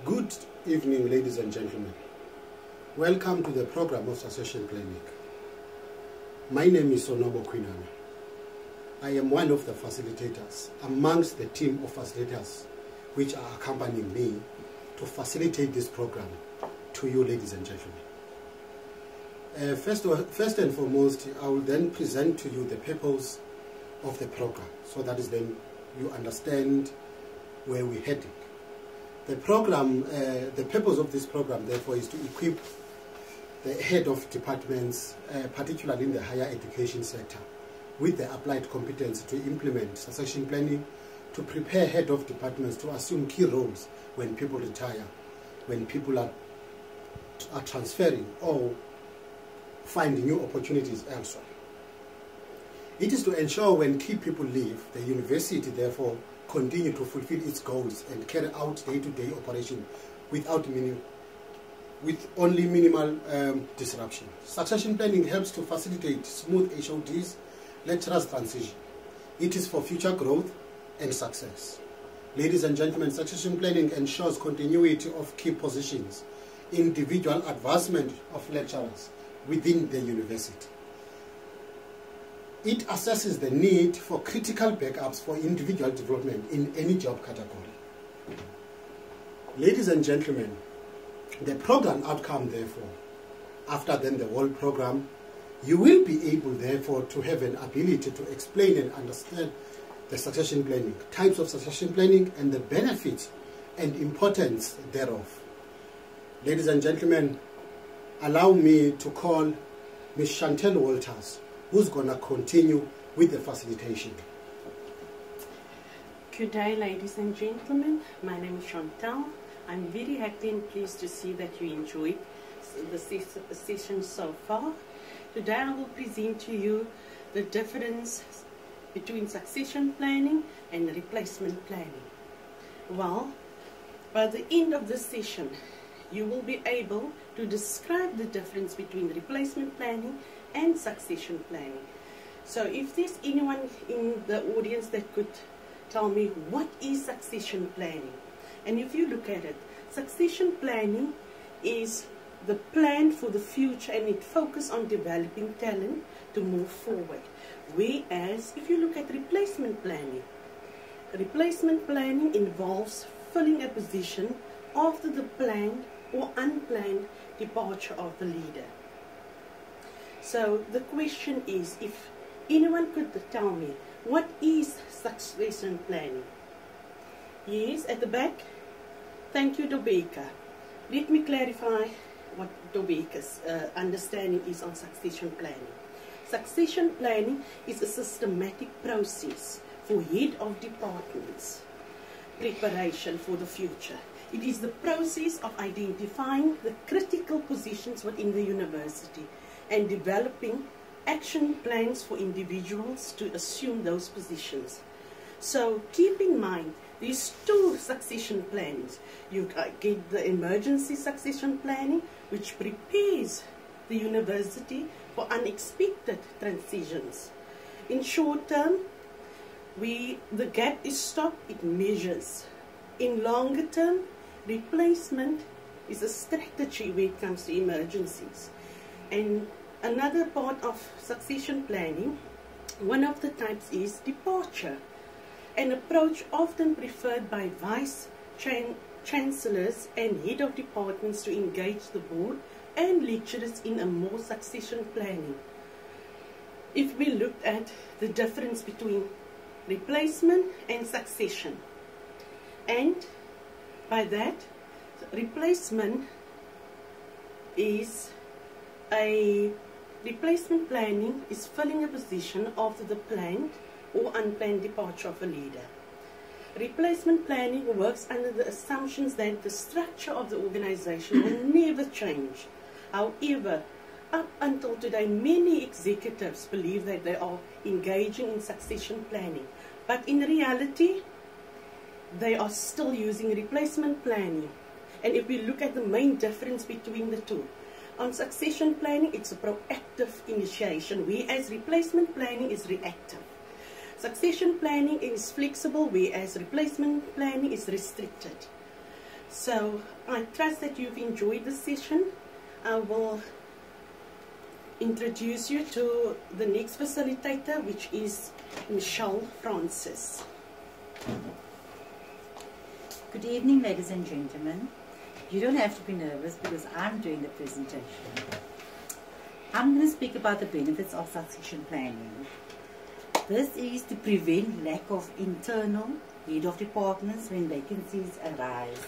Good evening, ladies and gentlemen. Welcome to the program of Succession Planning. My name is Sonobo Quinana. I am one of the facilitators amongst the team of facilitators which are accompanying me to facilitate this program to you, ladies and gentlemen. First and foremost, I will then present to you the purpose of the program, so that is then you understand where we're heading. The program, the purpose of this program, therefore, is to equip the head of departments, particularly in the higher education sector, with the applied competence to implement succession planning, to prepare head of departments to assume key roles when people retire, when people are transferring or find new opportunities elsewhere. It is to ensure when key people leave, the university therefore continue to fulfill its goals and carry out day-to-day operation with only minimal disruption. Succession planning helps to facilitate smooth HODs, lecturers' transition. It is for future growth and success. Ladies and gentlemen, succession planning ensures continuity of key positions, individual advancement of lecturers within the university. It assesses the need for critical backups for individual development in any job category. Ladies and gentlemen, the program outcome, therefore, after then the whole program, you will be able, therefore, to have an ability to explain and understand the succession planning, types of succession planning, and the benefits and importance thereof. Ladies and gentlemen, allow me to call Ms. Chantel Walters, who's going to continue with the facilitation. Good day, ladies and gentlemen. My name is Chantal. I'm very happy and pleased to see that you enjoyed the session so far. Today I will present to you the difference between succession planning and replacement planning. Well, by the end of this session, you will be able to describe the difference between replacement planning and succession planning. So if there's anyone in the audience that could tell me what is succession planning, and if you look at it, succession planning is the plan for the future and it focuses on developing talent to move forward. Whereas if you look at replacement planning involves filling a position after the planned or unplanned departure of the leader. So the question is, if anyone could tell me, what is succession planning? Yes, at the back. Thank you, Dobeka. Let me clarify what Dobeka's understanding is on succession planning. Succession planning is a systematic process for head of departments preparation for the future. It is the process of identifying the critical positions within the university and developing action plans for individuals to assume those positions. So keep in mind, there's two succession plans. You get the emergency succession planning, which prepares the university for unexpected transitions. In short term, the gap is stopped, it measures. In longer term, replacement is a strategy when it comes to emergencies. And another part of succession planning, one of the types is departure, an approach often preferred by vice chancellors and head of departments to engage the board and lecturers in a more succession planning. If we look at the difference between replacement and succession, and by that, replacement planning is filling a position after the planned or unplanned departure of a leader. Replacement planning works under the assumptions that the structure of the organization will never change. However, up until today, many executives believe that they are engaging in succession planning, but in reality, they are still using replacement planning. And if we look at the main difference between the two, on succession planning, it's a proactive initiation, whereas replacement planning is reactive. Succession planning is flexible, whereas replacement planning is restricted. So I trust that you've enjoyed this session. I will introduce you to the next facilitator, which is Michelle Francis. Good evening, ladies and gentlemen. You don't have to be nervous because I'm doing the presentation. I'm going to speak about the benefits of succession planning. This is to prevent lack of internal head of departments when vacancies arise.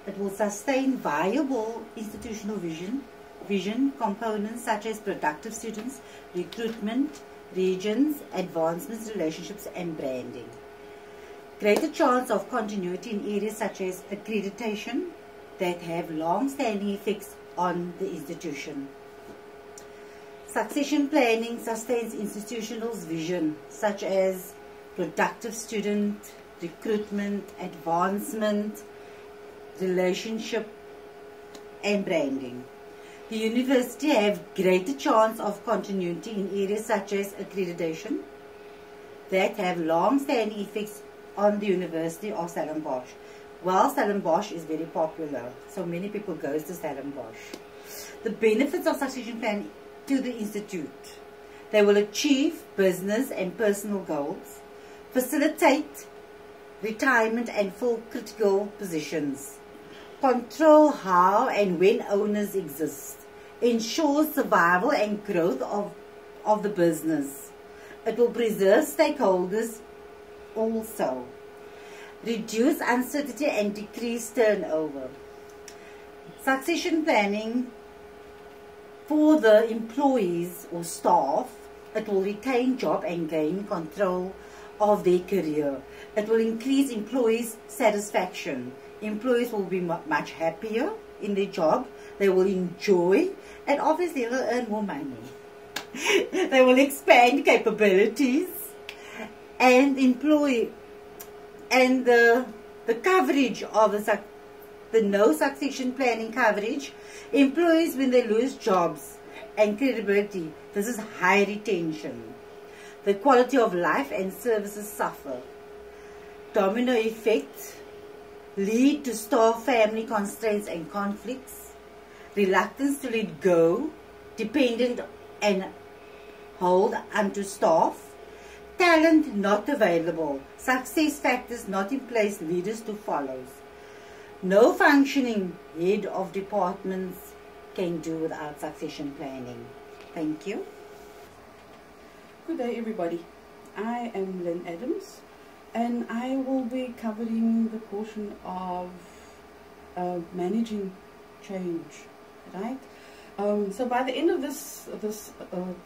It will sustain viable institutional vision components such as productive students, recruitment, regions, advancements, relationships and branding. Greater chance of continuity in areas such as accreditation that have long-standing effects on the institution. Succession planning sustains institutional's vision such as productive student, recruitment, advancement, relationship and branding. The university have greater chance of continuity in areas such as accreditation that have long-standing effects on the University of Stellenbosch. Well, Stellenbosch is very popular, so many people go to Stellenbosch. The benefits of succession planning to the institute: they will achieve business and personal goals, facilitate retirement and fill critical positions, control how and when owners exist, ensures survival and growth of the business. It will preserve stakeholders also, reduce uncertainty and decrease turnover. Succession planning for the employees or staff, it will retain job and gain control of their career. It will increase employees' satisfaction. Employees will be much happier in their job. They will enjoy, and obviously they will earn more money. They will expand capabilities and employ, and the coverage of the no succession planning coverage. Employees, when they lose jobs and credibility, this is high retention. The quality of life and services suffer. Domino effect lead to staff family constraints and conflicts, reluctance to let go, dependent and hold unto staff, talent not available, success factors not in place, leaders to follow. No functioning head of departments can do without succession planning. Thank you. Good day everybody. I am Lynn Adams and I will be covering the portion of managing change, right? So by the end of this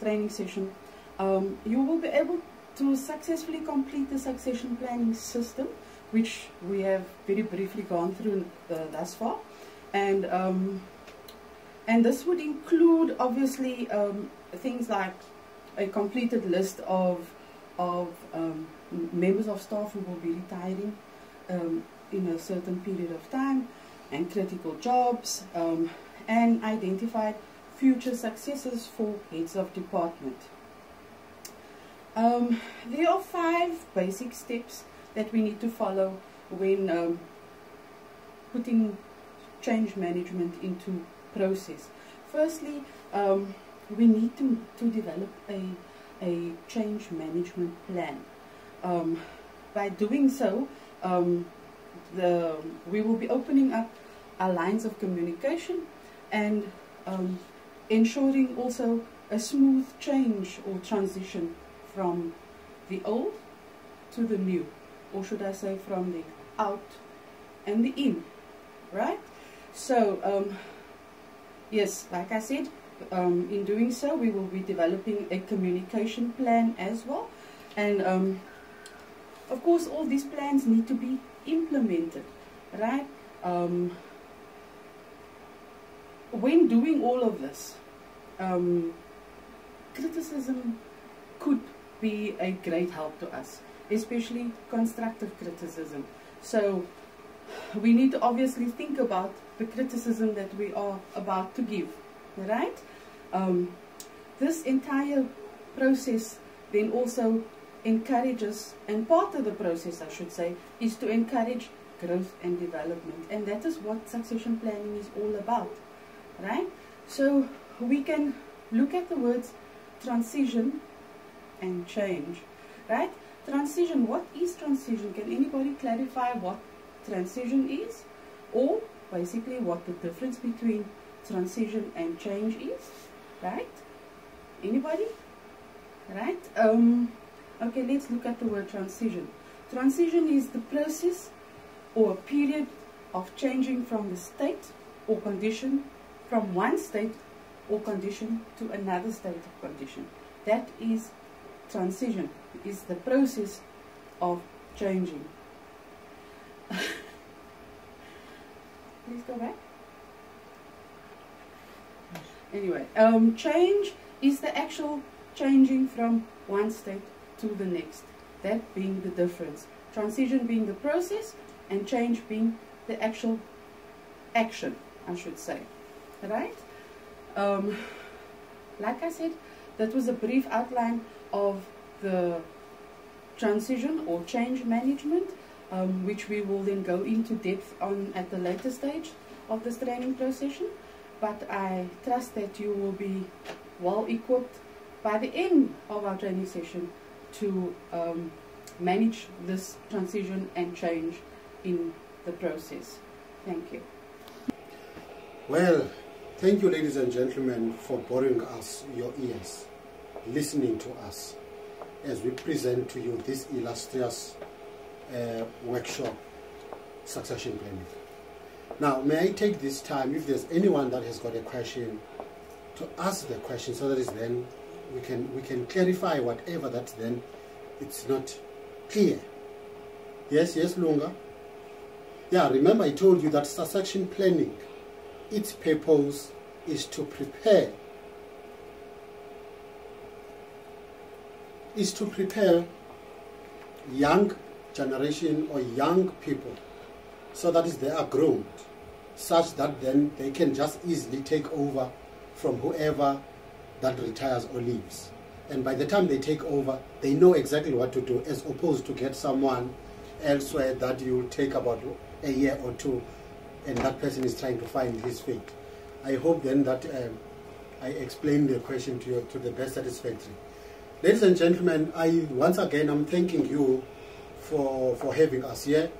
training session, you will be able to successfully complete the succession planning system, which we have very briefly gone through thus far, and this would include obviously things like a completed list of members of staff who will be retiring in a certain period of time, and critical jobs, and identified future successors for heads of department. There are 5 basic steps that we need to follow when putting change management into process. Firstly, we need to develop a change management plan. By doing so, we will be opening up our lines of communication and ensuring also a smooth change or transition from the old to the new, or should I say from the out and the in, right? So yes, like I said, in doing so we will be developing a communication plan as well, and of course all these plans need to be implemented, right? When doing all of this, criticism could be a great help to us, especially constructive criticism. So we need to obviously think about the criticism that we are about to give, right? This entire process then also encourages, and part of the process I should say, is to encourage growth and development. And that is what succession planning is all about, right? So we can look at the words transition and change, right? Transition, what is transition? Can anybody clarify what transition is? Or basically what the difference between transition and change is, right? Anybody? Right? Okay, let's look at the word transition. Transition is the process or a period of changing from the state or condition, from one state or condition to another state or condition. That is transition, is the process of changing. Please go back. Anyway, change is the actual changing from one state to the next. That being the difference. Transition being the process and change being the actual action, I should say. Right? Like I said, that was a brief outline of the transition or change management, which we will then go into depth on at the later stage of this training process. But I trust that you will be well equipped by the end of our training session to manage this transition and change in the process. Thank you. Well, thank you, ladies and gentlemen, for boring us your ears, listening to us as we present to you this illustrious workshop, succession planning. Now, may I take this time, if there's anyone that has got a question, to ask the question, so that is then we can clarify whatever that then it's not clear. Yes, Lunga? Yeah, remember I told you that succession planning, its purpose is to prepare young generation or young people, so that is they are groomed such that then they can just easily take over from whoever that retires or leaves. And by the time they take over, they know exactly what to do, as opposed to get someone elsewhere that you take about a year or two and that person is trying to find his fate. I hope then that I explained the question to you to the best satisfactory. Ladies and gentlemen, once again I'm thanking you for having us here.